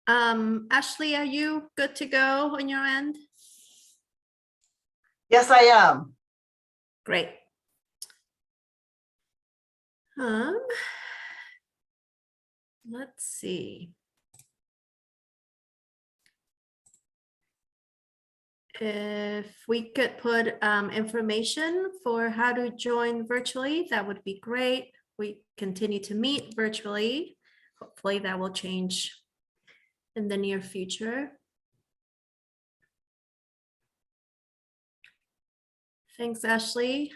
Ashley, are you good to go on your end? Yes, I am. Great. Let's see. If we could put information for how to join virtually, that would be great. We continue to meet virtually. Hopefully that will change in the near future. Thanks, Ashley.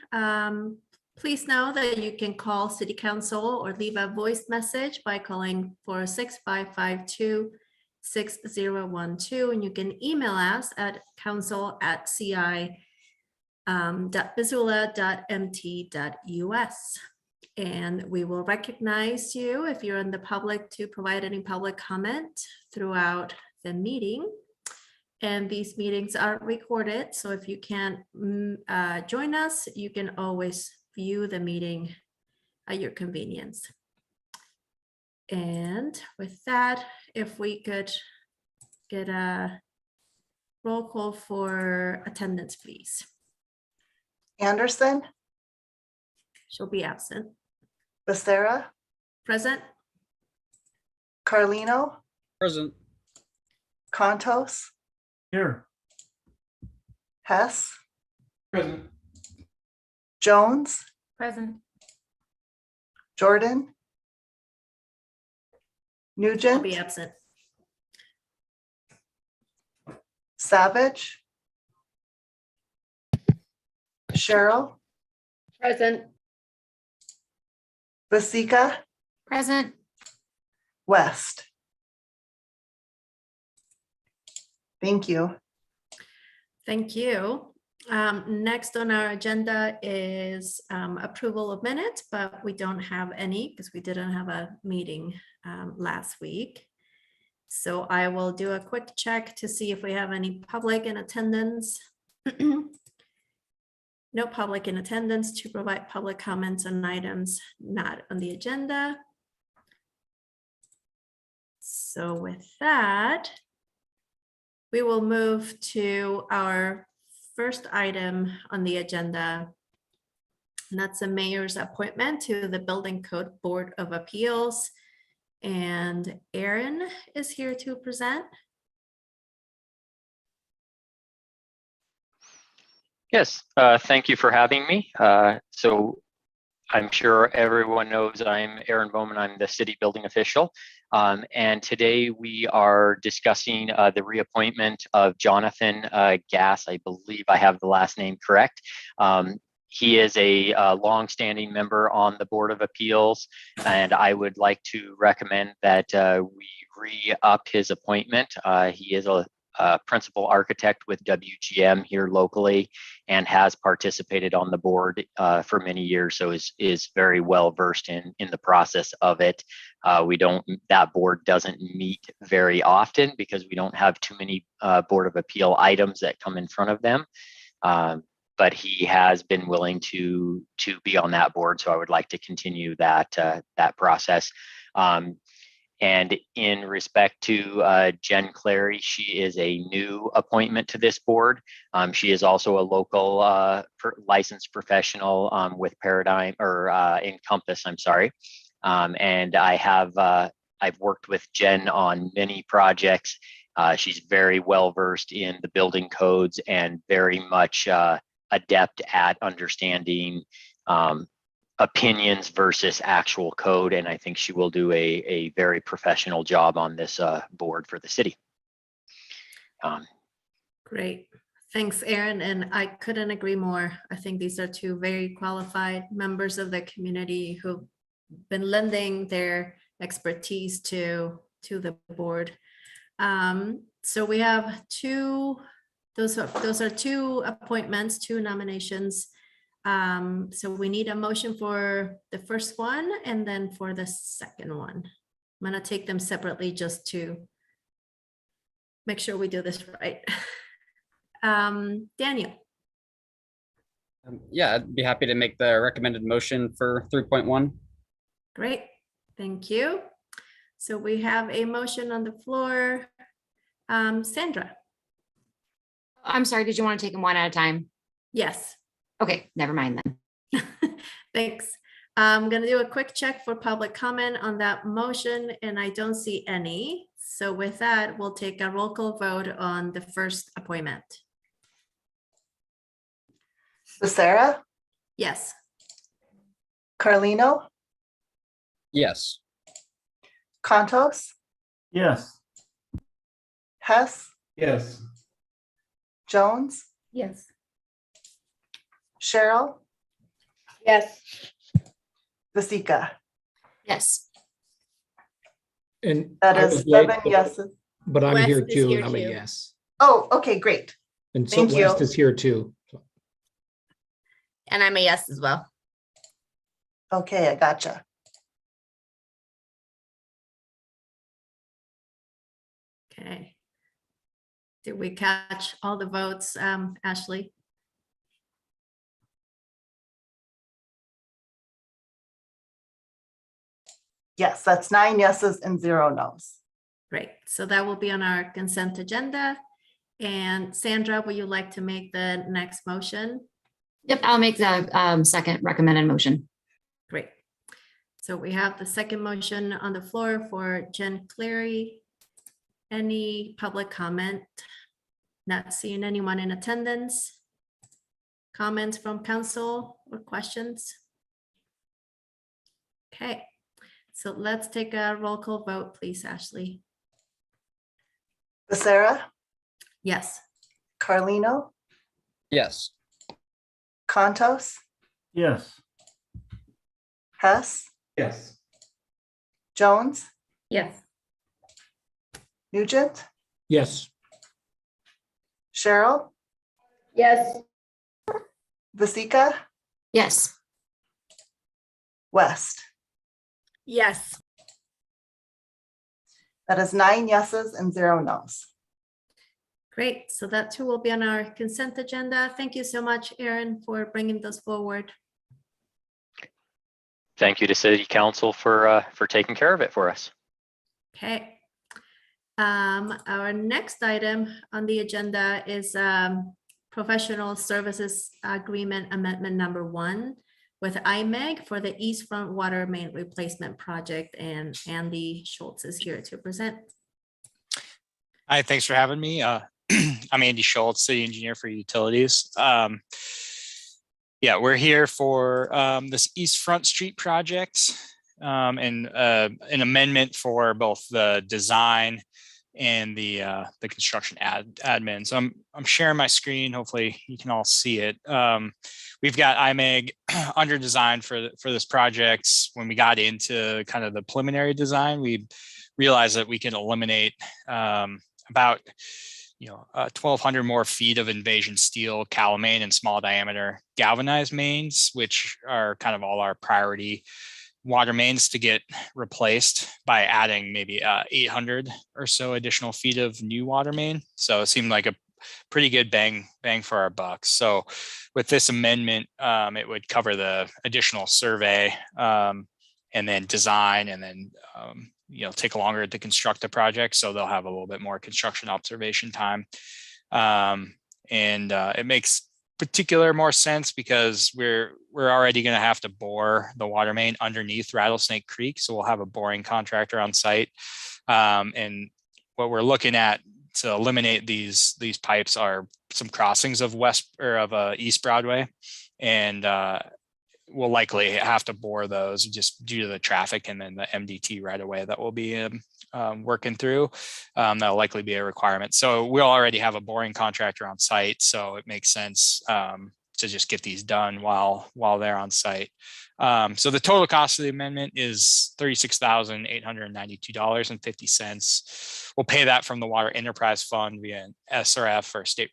Please know that you can call City Council or leave a voice message by calling 406-552-6012, and you can email us at council@ci.missoula.mt.us. And we will recognize you if you're in the public to provide any public comment throughout the meeting. And these meetings are recorded, so if you can't join us, you can always view the meeting at your convenience. And with that, if we could get a roll call for attendance, please. Anderson, She'll be absent. Becerra, Present? Carlino, Present. Contos, Here. Hess, Present. Jones, Present. Jordan, I'll Nugent, be absent. Savage, Cheryl, Present. Vasika, Present. West. Thank you. Thank you. Next on our agenda is approval of minutes, but we don't have any because we didn't have a meeting last week. So I will do a quick check to see if we have any public in attendance. No public in attendance to provide public comments on items not on the agenda. So with that, we will move to our first item on the agenda. And that's the mayor's appointment to the Building Code Board of Appeals. And Aaron is here to present. Yes, thank you for having me. So I'm sure everyone knows I'm Aaron Bowman. I'm the city building official. And today we are discussing the reappointment of Jonathan Gass. I believe I have the last name correct. He is a longstanding member on the Board of Appeals, and I would like to recommend that we re-up his appointment. He is a principal architect with WGM here locally and has participated on the board for many years, so is very well versed in the process of it. That board doesn't meet very often because we don't have too many Board of Appeal items that come in front of them. But he has been willing to be on that board, so I would like to continue that process. And in respect to Jen Clary, she is a new appointment to this board. She is also a local licensed professional with Paradigm or Encompass, I'm sorry. And I've worked with Jen on many projects. She's very well versed in the building codes and very much adept at understanding opinions versus actual code, and I think she will do a very professional job on this board for the city. Great. Thanks, Aaron. And I couldn't agree more. I think these are two very qualified members of the community who've been lending their expertise to the board. So we have those are two appointments, two nominations. So we need a motion for the first one and then for the second one. I'm going to take them separately just to make sure we do this right. Daniel. Yeah, I'd be happy to make the recommended motion for 3.1. Great, thank you. So we have a motion on the floor. Sandra, I'm sorry, did you want to take them one at a time? yes. Okay, never mind then. Thanks. I'm going to do a quick check for public comment on that motion, and I don't see any. So with that, we'll take a roll call vote on the first appointment. Sarah, Yes. Carlino, Yes. Contos, Yes. Hess, Yes. Jones, Yes. Cheryl, Yes. Vasika. Yes. And That I is was late, 7 yeses. but I'm West here is too, here and I'm a too. yes. Oh, okay, great. And so Thank you. West is here too. And I'm a yes as well. Okay, I gotcha. Okay. Did we catch all the votes, Ashley? Yes, that's 9 yeses and 0 nos. Great. So that will be on our consent agenda. And Sandra, would you like to make the next motion? Yep, I'll make the second recommended motion. Great. So we have the second motion on the floor for Jen Cleary. Any public comment? Not seeing anyone in attendance. Comments from council or questions? Okay, so let's take a roll call vote, please, Ashley. Sarah, Yes. Carlino, Yes. Contos, Yes. Hess, Yes. Jones, Yes. Nugent, Yes, Cheryl, Yes. Vasika, Yes. West. Yes. That is 9 yeses and 0 nos. Great, so that too will be on our consent agenda. Thank you so much, Erin, for bringing those forward. Thank you to City Council for taking care of it for us. Okay. Our next item on the agenda is professional services agreement amendment number 1 with Imeg for the East Front Water Main Replacement Project, and Andy Schultz is here to present. Hi, thanks for having me. I'm Andy Schultz, City Engineer for Utilities. Yeah, we're here for this East Front Street project and an amendment for both the design and the construction admin. So I'm sharing my screen. Hopefully you can all see it. We've got Imeg under design for this project. When we got into kind of the preliminary design, we realized that we can eliminate about 1,200 more feet of invasion steel calamine and small diameter galvanized mains, which are kind of all our priority water mains to get replaced, by adding maybe 800 or so additional feet of new water main. So it seemed like a pretty good bang for our bucks. So with this amendment, it would cover the additional survey and then design, and then take longer to construct the project. So they'll have a little bit more construction observation time. And it makes particular more sense because we're already going to have to bore the water main underneath Rattlesnake Creek. So we'll have a boring contractor on site. And what we're looking at to eliminate these pipes are some crossings of East Broadway. And we'll likely have to bore those just due to the traffic and then the MDT right away that we'll be working through. That'll likely be a requirement. So we'll already have a boring contractor on site. So it makes sense to just get these done while they're on site. So the total cost of the amendment is $36,892.50. We'll pay that from the Water Enterprise Fund via an SRF or state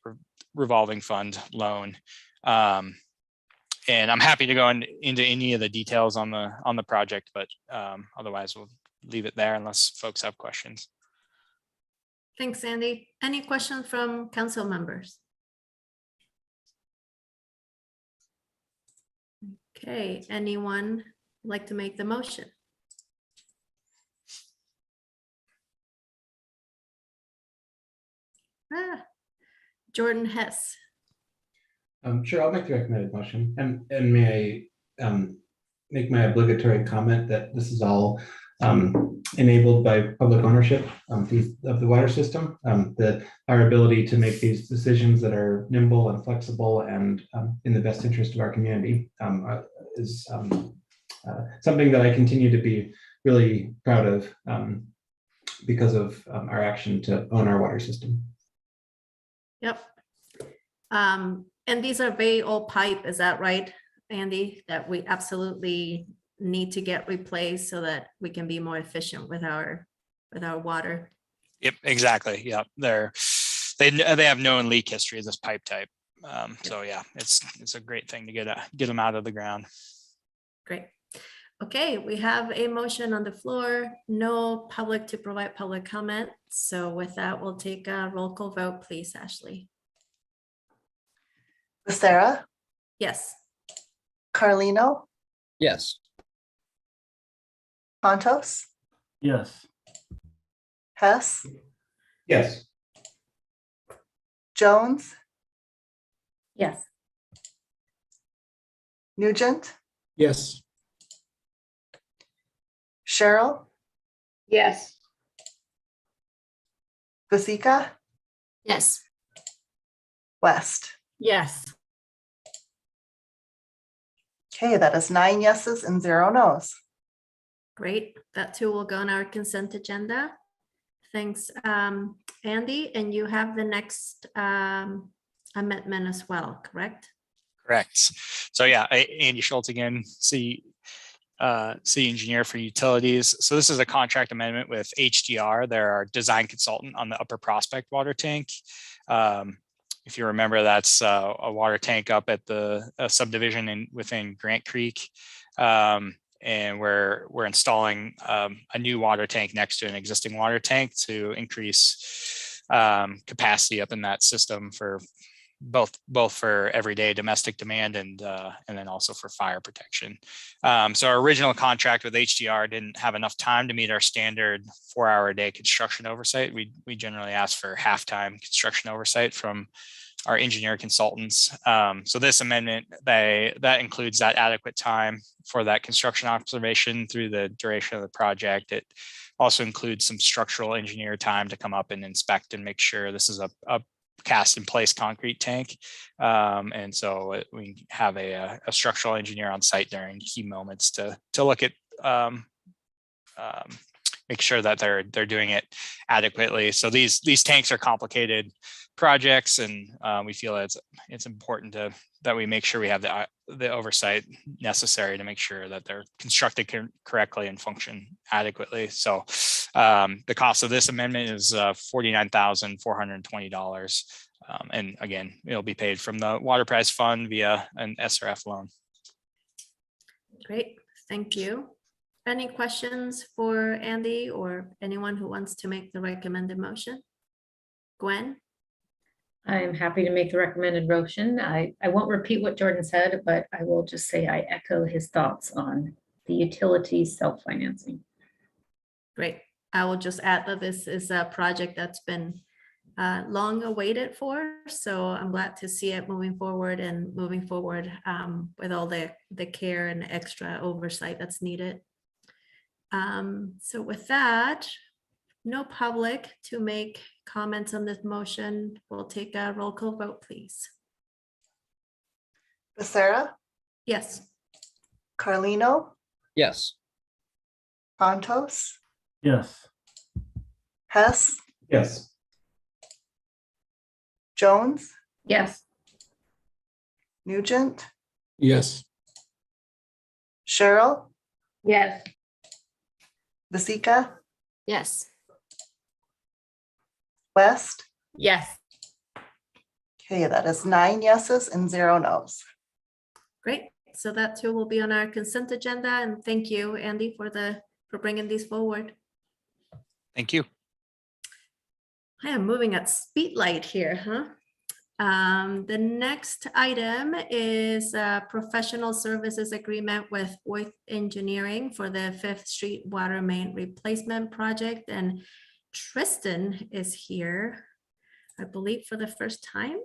revolving fund loan. And I'm happy to go into any of the details on the project, but otherwise we'll leave it there unless folks have questions. Thanks, Andy. Any questions from council members? Okay, anyone like to make the motion? Jordan Hess. Sure, I'll make the recommended motion. And may I make my obligatory comment that this is all enabled by public ownership of the water system. Our ability to make these decisions that are nimble and flexible and in the best interest of our community is something that I continue to be really proud of because of our action to own our water system. Yep. And these are very old pipe, is that right, Andy? That we absolutely need to get replaced so that we can be more efficient with our water. Yep, exactly. Yeah, they have known leak history of this pipe type. So yeah, it's a great thing to get them out of the ground. Great. Okay, we have a motion on the floor. No public to provide public comment. So with that, we'll take a roll call vote, please, Ashley. Becerra, Yes. Carlino, Yes. Pontos, Yes. Hess, Yes. Jones, Yes. Nugent, Yes. Cheryl, Yes. Vasika, Yes. West. Yes. Okay, that is 9 yeses and 0 nos. Great. That too will go on our consent agenda. Thanks, Andy. And you have the next amendment as well, correct? Correct. So yeah, Andy Schultz again, city engineer for utilities. So this is a contract amendment with HDR. They're our design consultant on the Upper Prospect water tank. If you remember, that's a water tank up at the subdivision within Grant Creek. And we're installing a new water tank next to an existing water tank to increase capacity up in that system for both for everyday domestic demand and then also for fire protection. So our original contract with HDR didn't have enough time to meet our standard 4-hour-a-day construction oversight. We generally ask for half-time construction oversight from our engineer consultants. So this amendment, that includes that adequate time for that construction observation through the duration of the project. It also includes some structural engineer time to come up and inspect and make sure this is a cast in place concrete tank. And so we have a structural engineer on site during key moments to look at make sure that they're doing it adequately. So these tanks are complicated projects, and we feel that it's important that we make sure we have the oversight necessary to make sure that they're constructed correctly and function adequately. So the cost of this amendment is $49,420. And again, it'll be paid from the Water Price Fund via an SRF loan. Great, thank you. Any questions for Andy or anyone who wants to make the recommended motion? Gwen? I'm happy to make the recommended motion. I won't repeat what Jordan said, but I will just say I echo his thoughts on the utility self-financing. Great. I will just add that this is a project that's been long awaited for. So I'm glad to see it moving forward with all the care and extra oversight that's needed. So with that, no public to make comments on this motion. We'll take a roll call vote, please. Becerra, Yes. Carlino, Yes. Pontos, Yes. Hess, Yes. Jones, Yes. Nugent, Yes. Cheryl, Yes. Vasika, Yes. West. Yes. Okay, that is 9 yeses and 0 nos. Great. So that too will be on our consent agenda. And thank you, Andy, for bringing these forward. Thank you. I am moving at speed light here, huh? The next item is a professional services agreement with Oith Engineering for the 5th Street Water Main Replacement Project. And Tristan is here. I believe for the first time.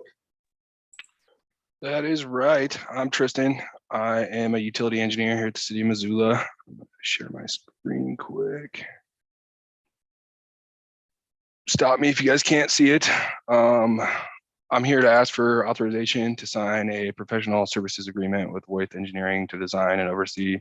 That is right. I'm Tristan. I am a utility engineer here at the city of Missoula. Share my screen quick. Stop me if you guys can't see it. I'm here to ask for authorization to sign a professional services agreement with Voith Engineering to design and oversee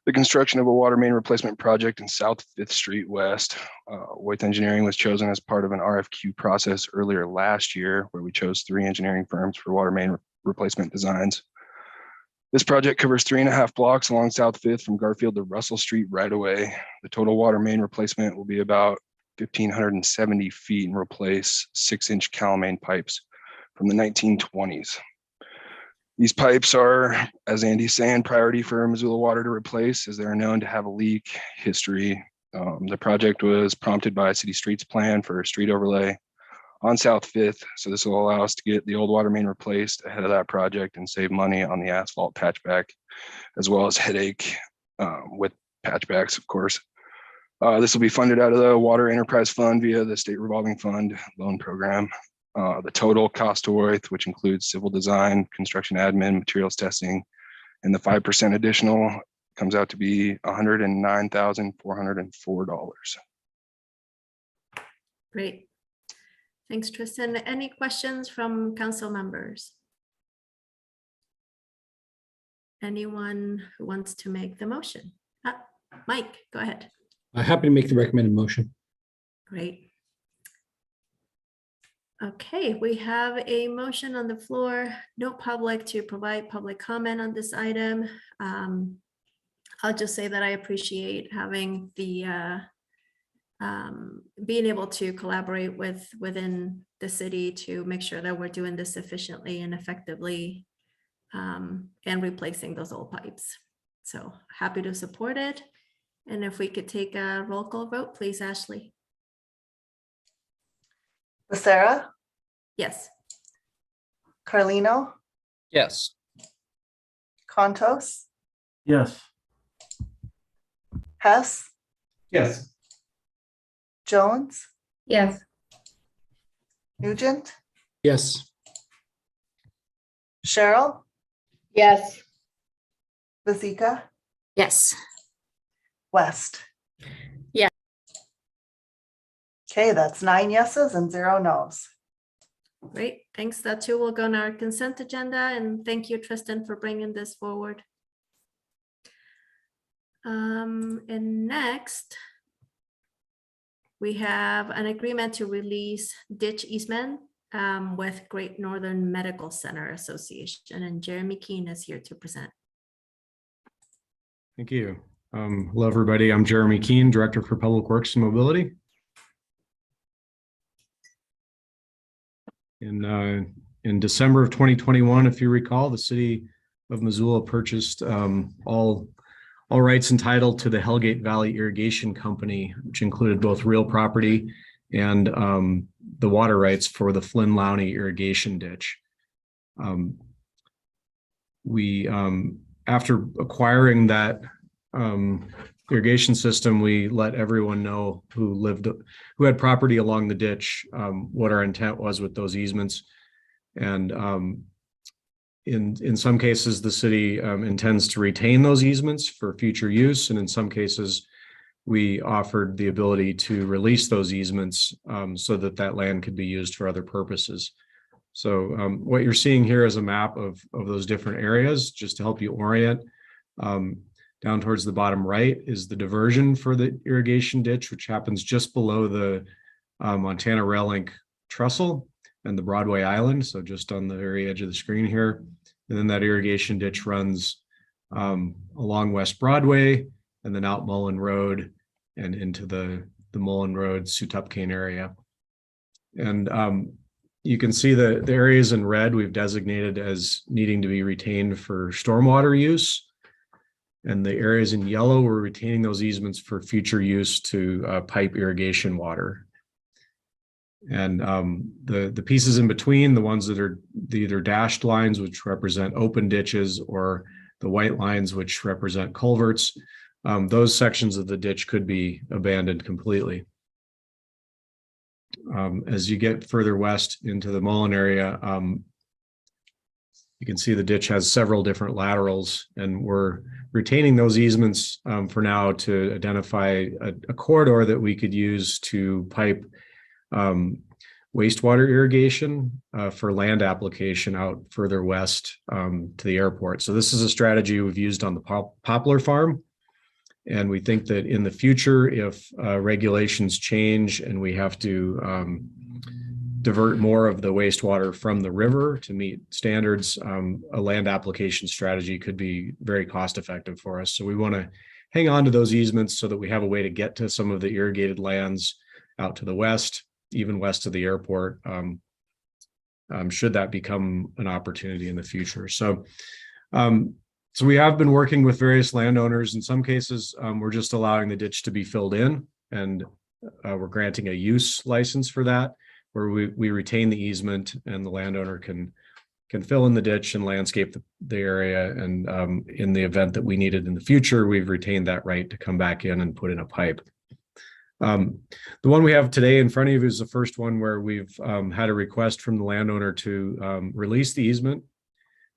the construction of a water main replacement project in South 5th Street West. Voith Engineering was chosen as part of an RFQ process earlier last year, where we chose 3 engineering firms for water main replacement designs. This project covers 3.5 blocks along South 5th from Garfield to Russell Street right away. The total water main replacement will be about 1,570 feet and replace 6-inch Cal-Main pipes from the 1920s. These pipes are, as Andy's saying, priority for Missoula Water to replace, as they are known to have a leak history. The project was prompted by a city streets plan for a street overlay on South 5th. So this will allow us to get the old water main replaced ahead of that project and save money on the asphalt patchback, as well as headache with patchbacks, of course. This will be funded out of the Water Enterprise Fund via the State Revolving Fund loan program. The total cost to Voith, which includes civil design, construction admin, materials testing, and the 5% additional, comes out to be $109,404. Great. Thanks, Tristan. Any questions from council members? Anyone who wants to make the motion? Mike, go ahead. I'm happy to make the recommended motion. Great. Okay, we have a motion on the floor. No public to provide public comment on this item. I'll just say that I appreciate having the being able to collaborate within the city to make sure that we're doing this efficiently and effectively and replacing those old pipes. So happy to support it. And if we could take a roll call vote, please, Ashley. Becerra, Yes. Carlino, Yes. Contos, Yes. Hess, Yes. Jones, Yes. Nugent, Yes. Cheryl, Yes. Bazika, Yes. West. Yeah. Okay, that's 9 yeses and 0 nos. Great, thanks. That too will go on our consent agenda, and thank you, Tristan, for bringing this forward. And next, we have an agreement to release ditch easement with Great Northern Medical Center Association, and Jeremy Keene is here to present. Thank you. Hello, everybody. I'm Jeremy Keene, Director for Public Works and Mobility. In December of 2021, if you recall, the city of Missoula purchased all rights entitled to the Hellgate Valley Irrigation Company, which included both real property and the water rights for the Flynn Lowney irrigation ditch. After acquiring that irrigation system, we let everyone know who had property along the ditch what our intent was with those easements. And in some cases, the city intends to retain those easements for future use, and in some cases, we offered the ability to release those easements so that that land could be used for other purposes. So what you're seeing here is a map of those different areas, just to help you orient. Down towards the bottom right is the diversion for the irrigation ditch, which happens just below the Montana Rail Link trestle and the Broadway Island, so just on the very edge of the screen here. And then that irrigation ditch runs along West Broadway and then out Mullen Road and into the Mullen Road, Sutupcane area. And you can see the areas in red we've designated as needing to be retained for stormwater use. And the areas in yellow, we're retaining those easements for future use to pipe irrigation water. And the pieces in between, the ones that are the either dashed lines, which represent open ditches, or the white lines, which represent culverts, those sections of the ditch could be abandoned completely. as you get further west into the Mullen area, you can see the ditch has several different laterals, and we're retaining those easements for now to identify a corridor that we could use to pipe wastewater irrigation for land application out further west to the airport. So this is a strategy we've used on the Poplar Farm. And we think that in the future, if regulations change and we have to divert more of the wastewater from the river to meet standards, a land application strategy could be very cost effective for us. So we want to hang on to those easements so that we have a way to get to some of the irrigated lands out to the west, even west of the airport, should that become an opportunity in the future. So we have been working with various landowners. In some cases, we're just allowing the ditch to be filled in, and we're granting a use license for that, where we retain the easement and the landowner can fill in the ditch and landscape the area. And in the event that we need it in the future, we've retained that right to come back in and put in a pipe. The one we have today in front of you is the first one where we've had a request from the landowner to release the easement.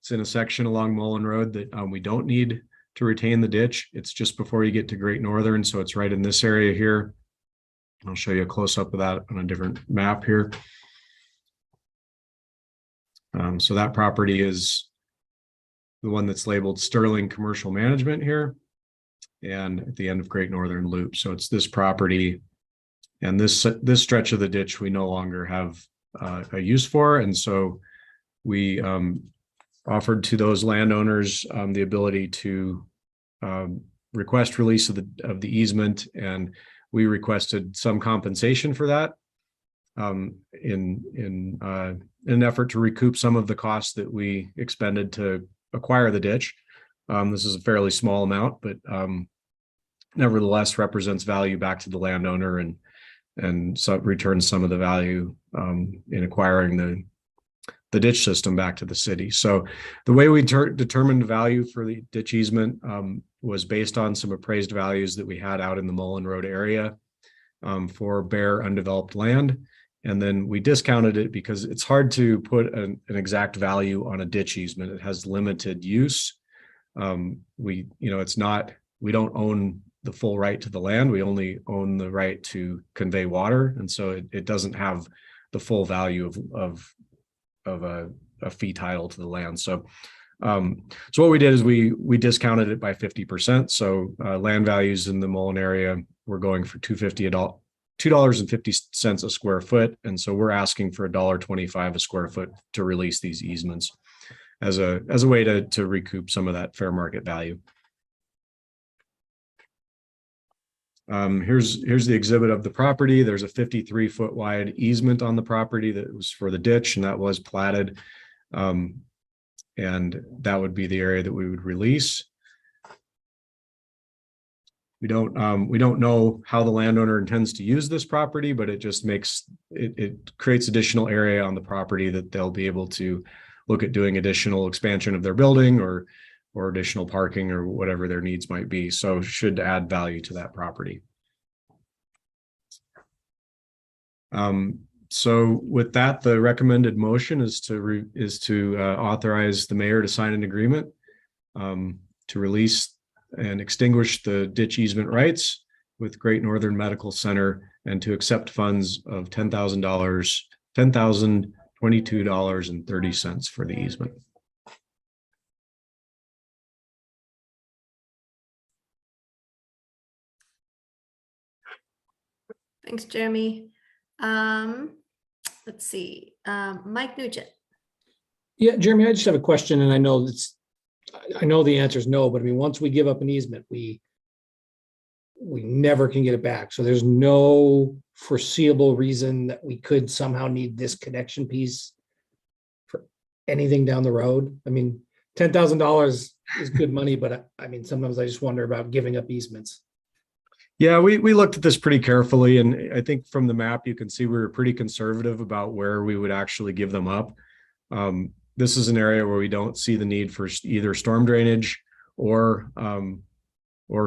It's in a section along Mullen Road that we don't need to retain the ditch. It's just before you get to Great Northern, so it's right in this area here. I'll show you a close-up of that on a different map here. So that property is the one that's labeled Sterling Commercial Management here, and at the end of Great Northern Loop. So it's this property, and this stretch of the ditch we no longer have a use for, and so we offered to those landowners the ability to request release of the easement, and we requested some compensation for that in an effort to recoup some of the costs that we expended to acquire the ditch. This is a fairly small amount, but nevertheless represents value back to the landowner and so returns some of the value in acquiring the ditch system back to the city. So the way we determined value for the ditch easement was based on some appraised values that we had out in the Mullen Road area for bare undeveloped land. And then we discounted it because it's hard to put an exact value on a ditch easement. It has limited use. We don't own the full right to the land. We only own the right to convey water. And so it doesn't have the full value of a fee title to the land. So what we did is we discounted it by 50%. So land values in the Mullen area, we're going for $2.50 a square foot. And so we're asking for $1.25 a square foot to release these easements as a way to recoup some of that fair market value. Here's the exhibit of the property. There's a 53-foot wide easement on the property that was for the ditch, and that was platted. And that would be the area that we would release. We don't know how the landowner intends to use this property, but it just it creates additional area on the property that they'll be able to look at doing additional expansion of their building or additional parking or whatever their needs might be. So should add value to that property. So with that, the recommended motion is to authorize the mayor to sign an agreement to release and extinguish the ditch easement rights with Great Northern Medical Center, and to accept funds of $10,022.30 for the easement. Thanks, Jeremy. Let's see, Mike Nugent. Yeah, Jeremy, I just have a question, and I know the answer is no, but I mean, once we give up an easement, we never can get it back. So there's no foreseeable reason that we could somehow need this connection piece for anything down the road. I mean, $10,000 is good money, but I mean, sometimes I just wonder about giving up easements. Yeah, we looked at this pretty carefully, and I think from the map you can see we were pretty conservative about where we would actually give them up. This is an area where we don't see the need for either storm drainage or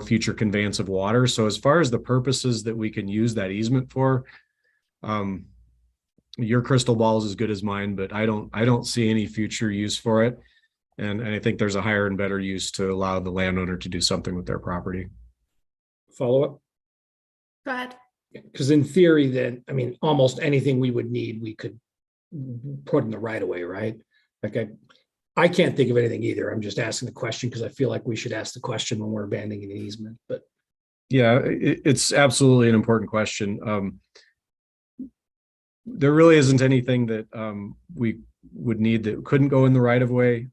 future conveyance of water. So as far as the purposes that we can use that easement for, your crystal ball is as good as mine, but I don't see any future use for it. And I think there's a higher and better use to allow the landowner to do something with their property. Follow up? Go ahead. Because in theory, then, I mean, almost anything we would need, we could put in the right of way, right? Like I can't think of anything either. I'm just asking the question because I feel like we should ask the question when we're abandoning an easement, but. Yeah, it's absolutely an important question. There really isn't anything that we would need that couldn't go in the right of way.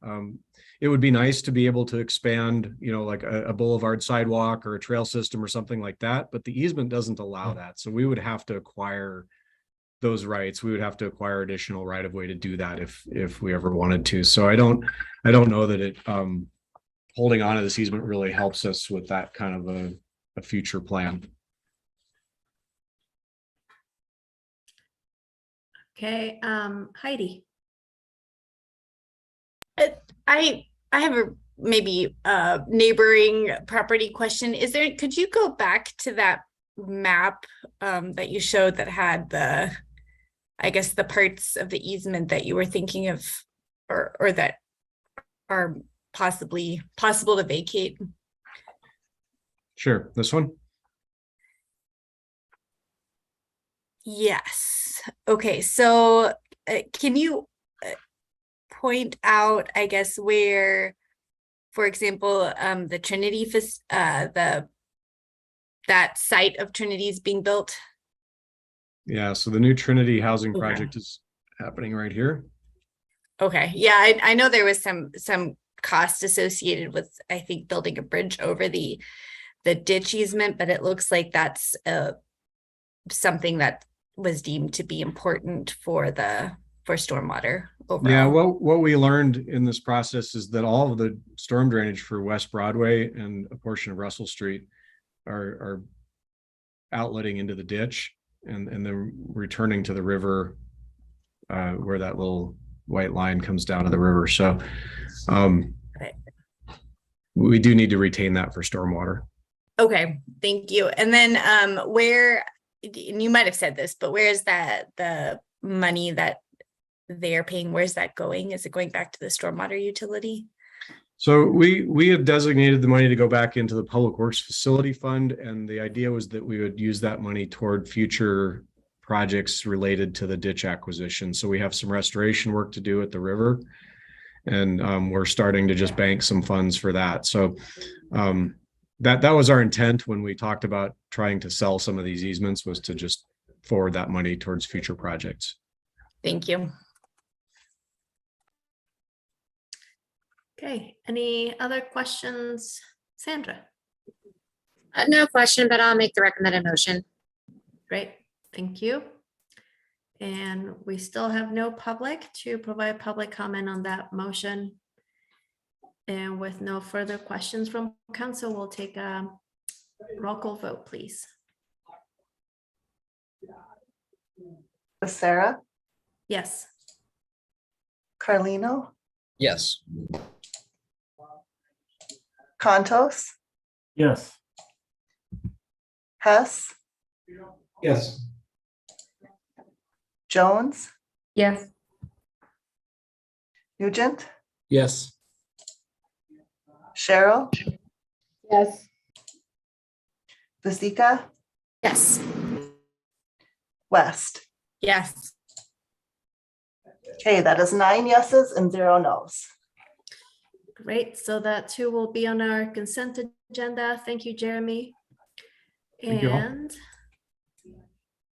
It would be nice to be able to expand, like a boulevard sidewalk or a trail system or something like that, but the easement doesn't allow that. So we would have to acquire those rights. We would have to acquire additional right of way to do that if we ever wanted to. So I don't know that it holding on to this easement really helps us with that kind of a future plan. Okay, Heidi. I have a maybe neighboring property question. Could you go back to that map that you showed that had I guess the parts of the easement that you were thinking of or that are possibly possible to vacate? Sure, this one? Yes. Okay, so can you point out, I guess, where, for example, the Trinity, that site of Trinity is being built? Yeah, so the new Trinity housing Okay. project is happening right here. Okay, yeah, I know there was some cost associated with, I think, building a bridge over the ditch easement, but it looks like that's something that was deemed to be important for stormwater overall. Yeah, well, what we learned in this process is that all of the storm drainage for West Broadway and a portion of Russell Street are outletting into the ditch and then returning to the river where that little white line comes down to the river. So we do need to retain that for stormwater. Okay, thank you. And then where, and you might have said this, but where is the money that they're paying, where's that going? Is it going back to the stormwater utility? So we have designated the money to go back into the Public Works Facility Fund, and the idea was that we would use that money toward future projects related to the ditch acquisition. So we have some restoration work to do at the river, and we're starting to just bank some funds for that. So that was our intent when we talked about trying to sell some of these easements, was to just forward that money towards future projects. Thank you. Okay, any other questions? Sandra? No question, but I'll make the recommended motion. Great, thank you. And we still have no public to provide public comment on that motion. And with no further questions from council, we'll take a roll call vote, please. Sarah, Yes. Carlino, Yes. Contos, Yes. Hess, Yes. Jones, Yes. Nugent, Yes. Cheryl, Yes. Vasika, Yes. West. Yes. Okay, that is 9 yeses and 0 nos. Great, so that too will be on our consent agenda. Thank you, Jeremy. Thank you all. And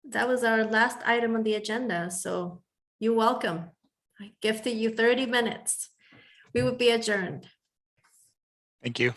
that was our last item on the agenda, so you're welcome. I gifted you 30 minutes. We would be adjourned. Thank you.